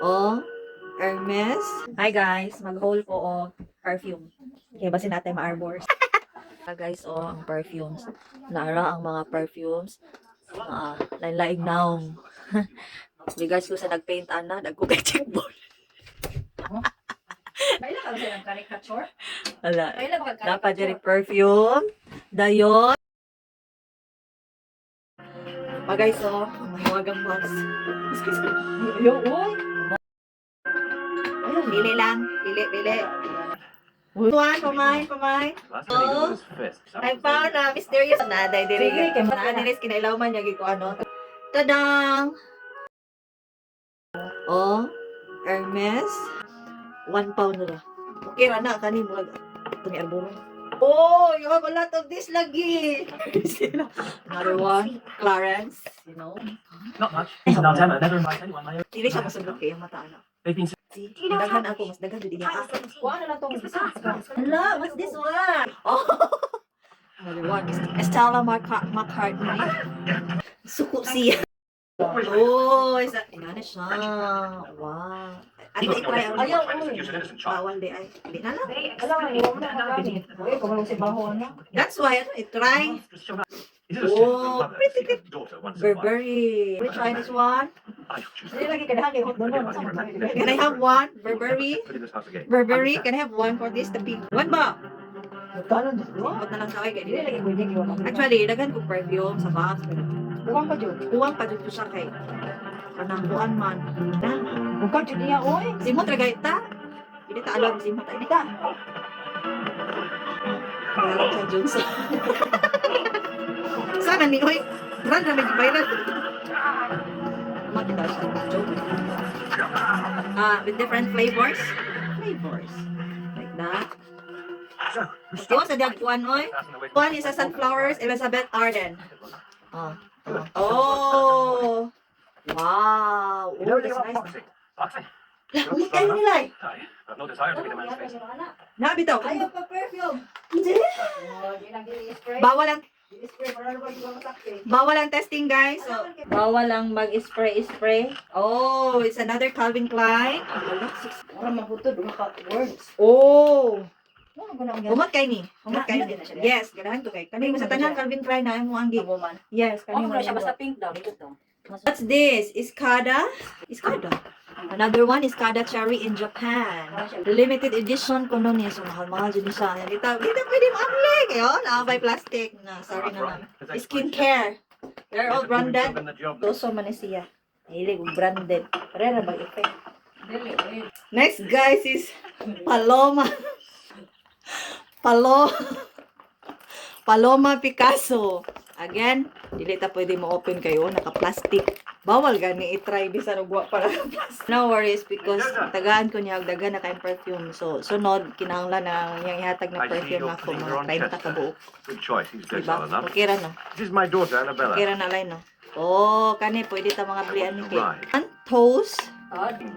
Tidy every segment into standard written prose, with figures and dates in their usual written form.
O Hermes. Hi guys, mag-haul ko o perfume. Kaya basin natin ma-arbors. Guys, ang perfumes. Naara ang mga perfumes. Lain-laing naong. Bigas ko sa nagpaint ana, dagko kay checkboard. Kailan ka sa ng caricature? Wala. Kailan ka Dapat diri perfume. Dayon. Guys, ang mahiwagang box. Yo, oy. Ayun, pili lang. Pili. Tuwan, pamay. Oh, I found a mysterious naday diri. Diri kinailaw man yagi ko ano. Tadang! Oh, Hermes. 1 pound na. Okay ra na kani murag tuni album. Oh, you have a lot of this lagi. Another one, Clarence, you know. Not much. Now, Emma, never invite anyone. My Dili siya masundot kay yung mata ana. They've been Daghan ako, mas daghan jud niya. Kuha na lang tong isa. Hala, what's this one? Oh. Another one is Stella McCartney. Suko siya. Oh, isa. Inana siya. Wow. At i-try ang Ayaw, bawal di ay. Di na lang. Alam mo, huwag mo na magagamit. Uy, kung walang si Baho, ano? That's why, i-try. Oh, pretty. Burberry. Can we try this one? Hindi lagi kadahan kay hot doon. Can I have one? Burberry? Burberry? Can I have one for this? The pink. One ba? Magkano dito? Ba't na lang sa kay Hindi lagi pwede kiwa. Actually, dagan ko perfume sa box. Buwang pa dyan. Uwang pa dito siya kay. Kanangbuan man. Na. Bukan dyan niya, oy. Simot ragay ta. Hindi ta alam simot ay ta. Wala sa Johnson. Sana ni oy. Brand na may viral. Mati daw siya. Joke. With different flavors. Like that. Iwas sa diag kuan oy. One is a sunflowers, Elizabeth Arden. Oh. Wow. Oh, that's nice. Humot kayo nila eh. I've no desire to be the man's face. Nabitaw. Ayaw pa perfume. Hindi. Oh, yun ang gini-spray. Bawal ang Spray para naman yung mga sakit. bawal ang testing guys. So, bawal ang mag-spray. Oh, it's another Calvin Klein. Para mahutod, maka-words. Oh. Ano ko na ang Humot kayo ni. Humot kayo ni. Na siya. Yes, ganahan to kay. Kani mo sa tanan Calvin Klein na mo ang gi. Kabuman. Yes, kani Ano mo. na siya, basta pink daw. Dito to. What's this? Escada. Another one is Escada Cherry in Japan. Limited edition ko nun so mahal-mahal dyan siya. Dito pwede ma-apply kayo. Nakabay plastic. Sorry na lang. Skincare. They're all branded. Toso man ni siya. Hilig branded. Parera bang effect. Next guys is Paloma. Paloma Picasso. Again, dili ta pwede mo open kayo, naka-plastic. Bawal gani i-try bisan og wa para plastic. No worries because tagaan ko niya og dagan na kay perfume. So sunod kinahanglan na yang ihatag na perfume ako mga 30 ka buok. Good choice. He's Diba? versatile enough. Okay ra no. This is my daughter, Annabella. Okay ra na lay no. Oh, kani pwede ta mga blian ni kay. Right. Toast.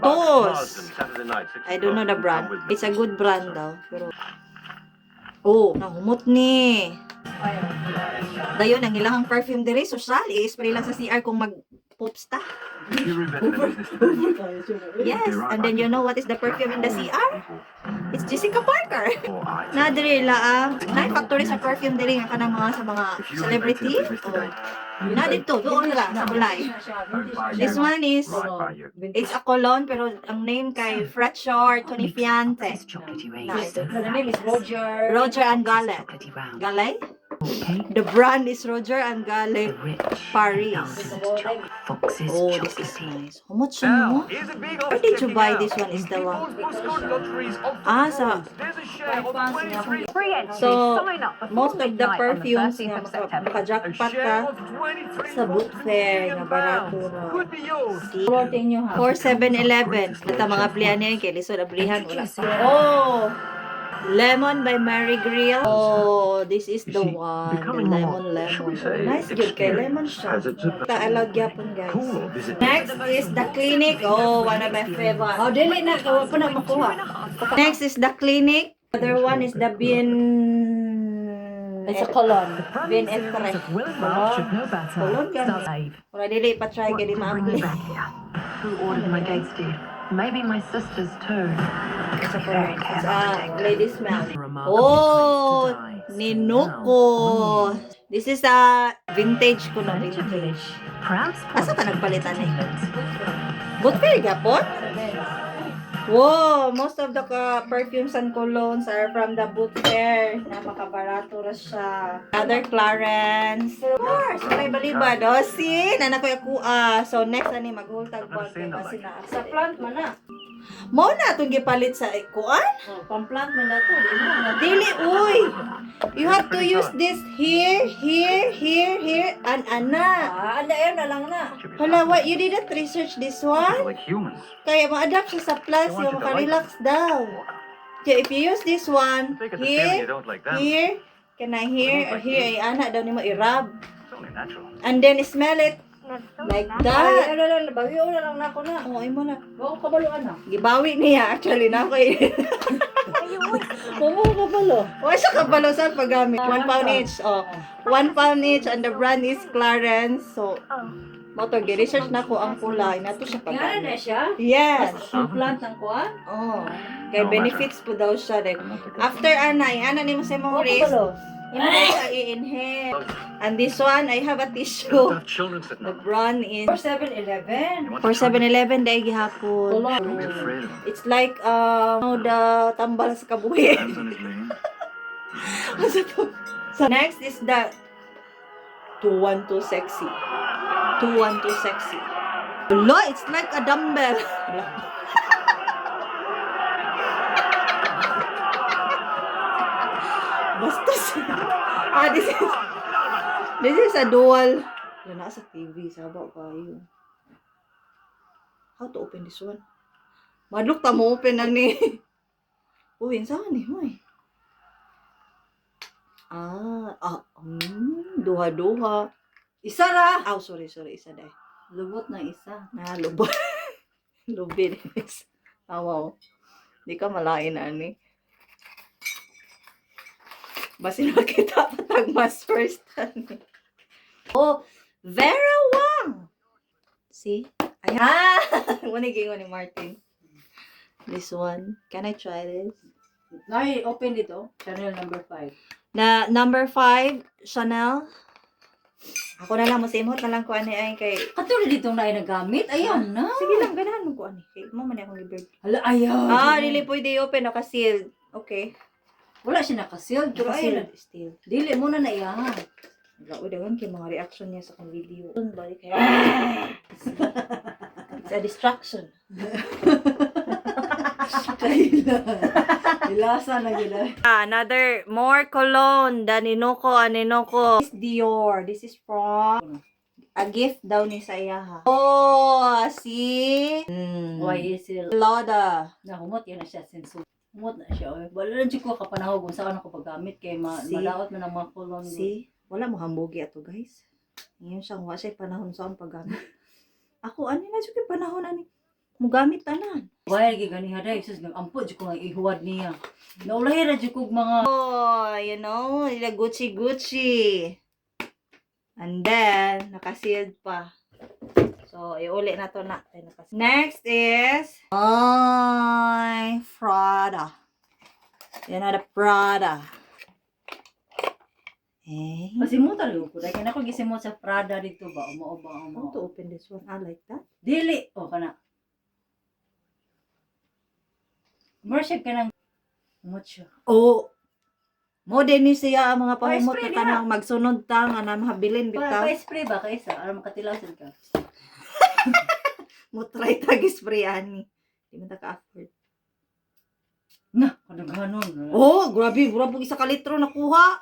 Toast. Saturday night, 6 I don't know the brand. Come with me. It's a good brand daw. Pero nahumot ni. Dayon ang ilahang perfume diri social i-spray lang sa CR kung mag-popsta. You reinvented the business. Yes, and then you know what is the perfume in the CR? It's Jessica Parker. Or I. Na diri laang na factory sa perfume diri nga kanang mga sa mga If you celebrity. reinvented the business today, Na dito doon ra sa bulay. This one is right by you. it's a cologne pero ang name kay Fretshore Tonifiante. Nice. The name is Roger. Roger and Gale. Gale? The brand is Roger and Gale Paris. Oh, this is nice. How much Now, mo? here's a big Where did you buy this one, Estella? Sa There's a share of 23. So, most of the perfumes nga maka-jackpot ka sa boot fair nga barato na. Could be yours. Protein nyo ha. 4711. Ito mga plianin kay lisod ablihan wala pa. Oh! Lemon by Mary Grill. Oh, this is the one. The lemon. Nice good kay lemon siya. Ta-alog yapon guys. Cool. Visit. Next is the Clinique. Oh, one of my favorite. Oh, dili na. Kawa pa na makuha. Next is the Clinique. Other one is the Bien. It's a cologne. Bien Etre. Kulon yan. Wala dili pa try kay di ma-apply. Who ordered my dates, dear? Maybe my sisters too. It's a lady smell. Remarkably Oh, close to die. Ninuko. This is a vintage ko na vintage. Perhaps Asa ka nagpalitan eh? Good fair gapon? Wow, most of the perfumes and colognes are from the boot fair na makabarato ra siya. Other Clarence. Of course, may balibad. O, see? Nanak ko yung So, next ani maghultag bag kay kasi na Sa plant man na. Mo na itong gipalit sa kuan? Oh, pang-plant man na to. Di mo na. Dili, uy! You have to use this here, and ana. Anda yun na lang na. Should be Hala, fine. what? You didn't research this one? Like humans. Kaya ma-adapt siya sa plus, I want yung you to makarelax daw. Kaya if you use this one, Take it the feeling you here, don't like them. here, can I here, or here, ay ana daw ni mo i-rub. It's only natural. And then smell it. Like Ay, that. ano lang, bagyo na lang na ako na. Oo, ay mo na. Bako kabaluan na. Gibawi niya actually na ako eh. Oo, kabalo. Wala siya kabalo sa paggamit. 1 pound each. Oh. 1 pound each and the brand is Clarence. So, moto, gi-research na ko ang kulay. Nato siya Nga na paggamit. siya. Yes. Pang-plant ang kuha. Oh. Kay benefits po daw siya. Like, after ana ni mo sa mong Oo, wrist, kabalo. imo na siya i-inhale. And this one, I have a You tissue. don't have children sitting The on them. brand is For 7-Eleven. You want for to try it? 7-Eleven dahil gihapon. Don't be afraid of him. It's like the tambal sa kabuhi. Hands on his name. Asa to? So next is the 212 sexy. 212 sexy. Lo, it's like a dumbbell. Bastos. This is a dual. Yan na sa TV, sabaw kayo. How to open this one? Madlok ta mo open na ni. Uy, saan ni? Uy. Duha-duha. Isa ra. Oh, sorry, isa dai. Lubot na isa. Lubot. Lubid. Wow. Di ka malain ani. Basi nakita patag mas first ani. Oh, Vera Wang. See? Ayan. Muna gingon ni Martin. This one. Can I try this? Nay, open dito. Channel number 5. Na number 5, Chanel. Ako na lang, masimhot na lang ko ani ay kay... Katulad dito na ay nagamit. Ayan na. Sige lang, ganahan mo ko ani. Kay mo man akong liberd. Hala, ayaw. Dili pwede i-open o ka-sealed. Okay. Wala siya nakasealed. Pero ayun. Naka-sealed still. Dili mo na naiyahan. Wala, dagan kay mga reaction niya sa kong video. Balik kaya. It's a distraction. Ilasa na gila. Another more cologne. Aninoko. This is Dior. This is from a gift daw ni sa iya ha. Oh, see? Why is it? Loda. Nahumot yan na siya since humot na siya. Oy. Wala lang ko kapanahog kung saan ako paggamit kay See? malaot man ang mga kulon. See? Wala mo hambugi ato guys. Ngayon siya, wala siya panahon sa akong paggamit. Ako, ano na siya panahon ani? Mugamit tanan. Why gi gani haday sus nagampod jud ko nga ihuwad niya. Naulay ra jud kog mga Oh, you know, nila Gucci. And then, nakasealed pa. So, iuli na to na. Next is, Prada. Yan na the Prada. pasimutan ko dai kana ko gisimot sa Prada dito ba umo ba How to open this one? I like that. Dili o kana. Worship ka ng mucho. Oh, mo din ni siya ang mga pahumot Pa-spray na kanang magsunod ta nga na mahabilin bitaw. Pa-spray ba kaysa aron makatilasan ka? Mo try tag spray ani. Di man ta ka-afford. Na, kadaghanon. Oh, grabe isa ka litro nakuha.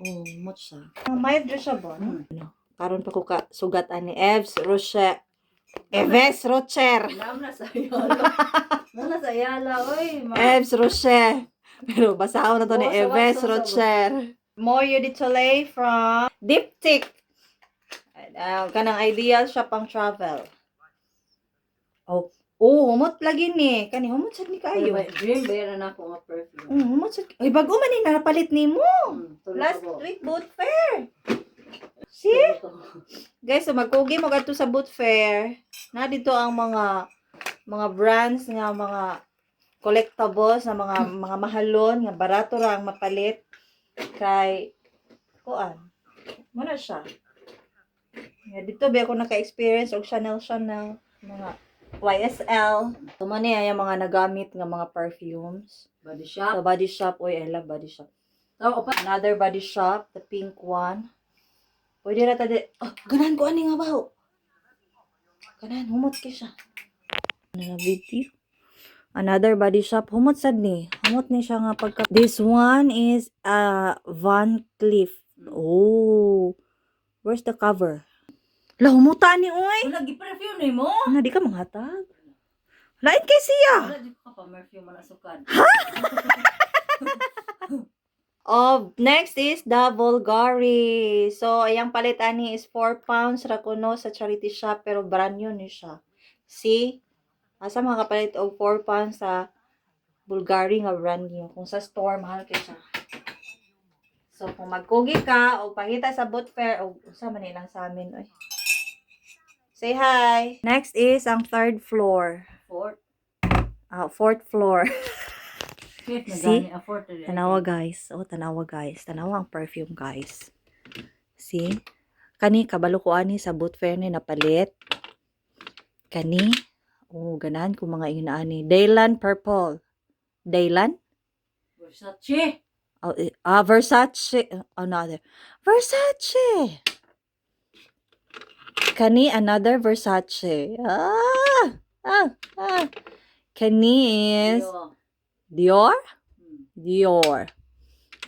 Oh, much sa. May dress siya ba? No? Karon pa ko ka sugat ani Eves Rocher. Eves Rocher. Nam na sa yala. Na sa yala oy. Eves Rocher. Pero basahon na to ni Oo, Eves sawa. Rocher. More you Soleil from Diptyque. Kanang ideal siya pang travel. Oh, humot lagi ni. Kani humot sad ni kayo. Dream bayaran ako nga perfume. Humot sad. Ay bago man ni napalit nimo. Tulog Last ako. week boot fair. See? Guys, so magkugi mo gadto sa boot fair. Na dito ang mga mga brands nga mga collectibles na mga mahalon nga barato ra ang mapalit kay kuan. Muna siya. Nga dito ba ako naka-experience og Chanel mga YSL. So man niya yung mga nagamit nga mga perfumes. Body So shop. Body Shop, oy I love Body Shop. Oh, opa. Another Body Shop, the pink one. Pwede ra ta di. Oh, ganahan ko ani nga ba? Ganahan humot kay siya. Ano na video? Another Body Shop, humot sad ni. Humot ni siya nga pagka. This one is Van Cleef. Oh. Where's the cover? La humuta ni oy. Wala, gi-perfume ni mo. Ano di ka manghatag? Lain kay siya. Wala, di ko ka pa-perfume na sukan. Oh, next is the Bulgari. So, ayang palit ani is 4 pounds ra kuno sa charity shop pero brand new ni siya. See? Asa mga kapalit og 4 pounds sa Bulgari nga brand new. Kung sa store mahal kay siya. So, kung magkugi ka o pahita sa boot fair o sa man lang sa amin oy. Say hi. Next is ang third floor. Fourth. Fourth floor. Fifth na See? gani. Fourth na gani. Tanawa guys. Oh, tanawa guys. Tanawa ang perfume guys. See? Kani kabalo ko ani sa boot fair ni napalit. Kani oh, ganahan ko mga inaani. Daylan purple. Daylan? Versace. Oh, Versace. Another. Versace. Kani another Versace. Kani is Yo. Dior? Dior.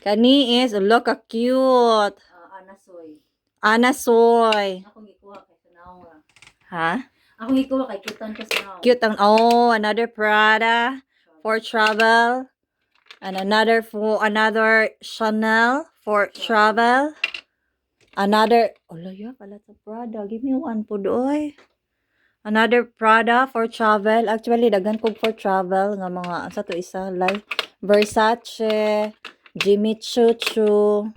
Kani is look cute. Anasoy. Anasoy. Ako gikuha kay Sanawa. Ha? Ako gikuha kay Kitan ka Sanawa. Cute ang another Prada for travel and another Chanel for travel. Another pala sa Prada. Give me one po doy. Another Prada for travel. Actually daghan kog for travel nga mga sa to isa like Versace, Jimmy Choo,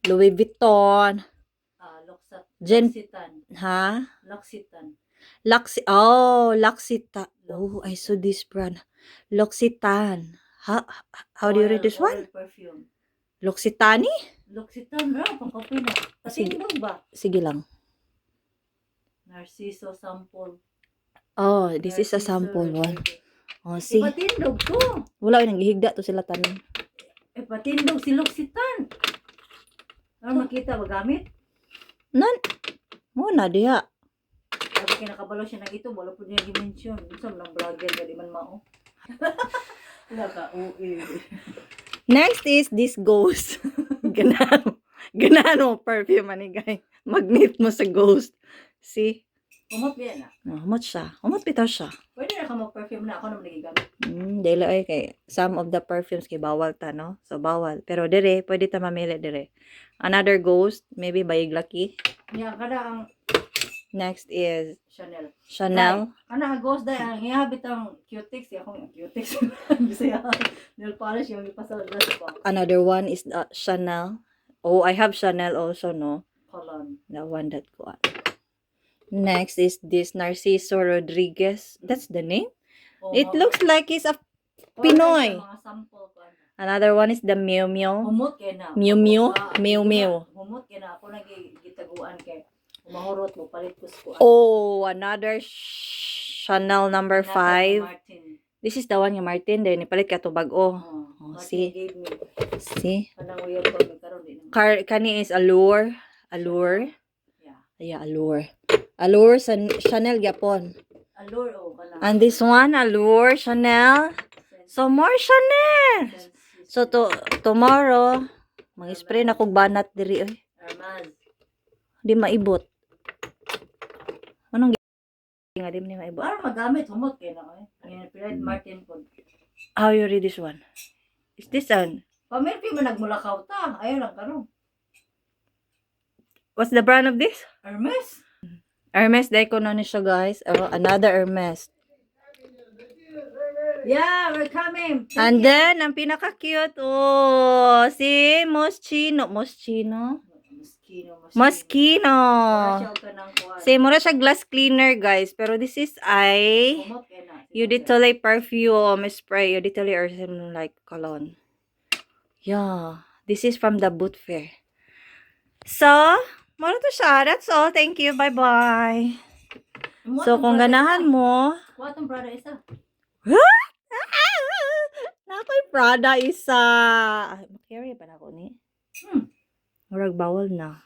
Louis Vuitton, Loxitan. ha? Loxitan. L'Occitane. Oh, I saw this brand. L'Occitane. How do you read this one? Oil perfume. L'Occitani? Loxitan bro, pangkapi na. Sige. Patindog ba? Sige lang. Narciso sample. Oh, this is a Narciso sample one. Rodriguez. Oh, see. Patindog to. Wala nang gihigda to sila tanan. Patindog si Loxitan. Ano makita magamit? Nan. Mo na diha. Sabi kinakabalo siya na ito, wala po niya dimension. Isang ng bragger, di man mao. Wala ka, Next is this ghost. Ganahan mo perfume ani guys. Magnet mo sa ghost. See? Humot ba yan na? Humot siya. Humot bitaw siya. Pwede na ka mag-perfume na ako naman nagigamit. Dili ay kay some of the perfumes kay bawal ta no. So bawal. Pero dire pwede ta mamili dire. Another ghost, maybe by Lucky. Yan, kada ang Next is Chanel. Chanel. Kana ang ghost dahil ang ihabit ang cutix. Akong cutix. Bisaya. Nail polish yung ipasal na sa box. Another one is Chanel. Oh, I have Chanel also, no? Cologne. The one that ko. Next is this Narciso Rodriguez. That's the name? O, It looks like it's a o, Pinoy. Mga sample ko. Another one is the Miu Miu. Humot kay na. Miu Miu. Miu Miu. Humot kay na. Ako nagitaguan kay. Umahurot mo, palit ko ko. Oh, another Chanel number 5. Martin. This is the one yung Martin. Then, ipalit ka to bago. Oh, Martin see. gave me. See? Kanang uyab ko may karon din. Kani is Allure. Allure. Yeah. Yeah, Allure. Allure Chanel Japon. Allure o kanang. And this one, Allure Chanel. So, more Chanel. So, tomorrow, mag-spray na kog banat diri. Oy. Hermes. Di maibot. Anong nga di ni maibot? Para magamit humot kay na eh. Ngayon pilit Martin po. How you read this one? Is this one? Pamerpi man nagmulakaw ta. Ayaw lang karon. What's the brand of this? Hermes. Hermes Deco na ni siya, guys. Oh, another Hermes. Yeah, we're coming. And then, ang pinaka-cute, oh, si Moschino. Moschino? Moschino. Wala siya og kanang kuan. Say, mura siya glass cleaner, guys. Pero this is Kumot kay na. Uditole perfume spray. Uditole or something like cologne. Yeah. This is from the boot fair. So, mura to siya. That's all. Thank you. Bye-bye. So, kung ganahan mo, Kuha tong Prada isa. nakoy Prada isa. Ay, makarya pa na ako ni. Murag bawal na.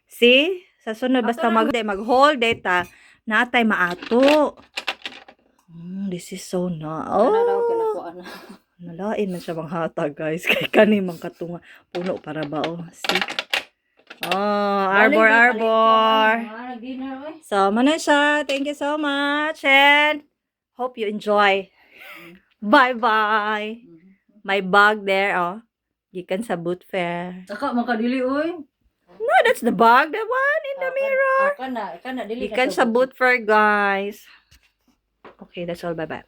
See? Sa sunod, basta mag-hold data, natay maato. This is so na. Kana daw Oh, kinakuha na. nalain man siya mga hatag, guys. Kay kani mang katunga. Puno para ba, oh. See? Oh, arbor. Nag-dinner oy. So, mana siya. Thank you so much. And hope you enjoy. Bye-bye. My bag there, oh. Gikan sa boot fair. Saka makadili oy. No, that's the bag. The one in the mirror. Kana dili Gikan sa boot fair, guys. Okay, that's all. Bye-bye.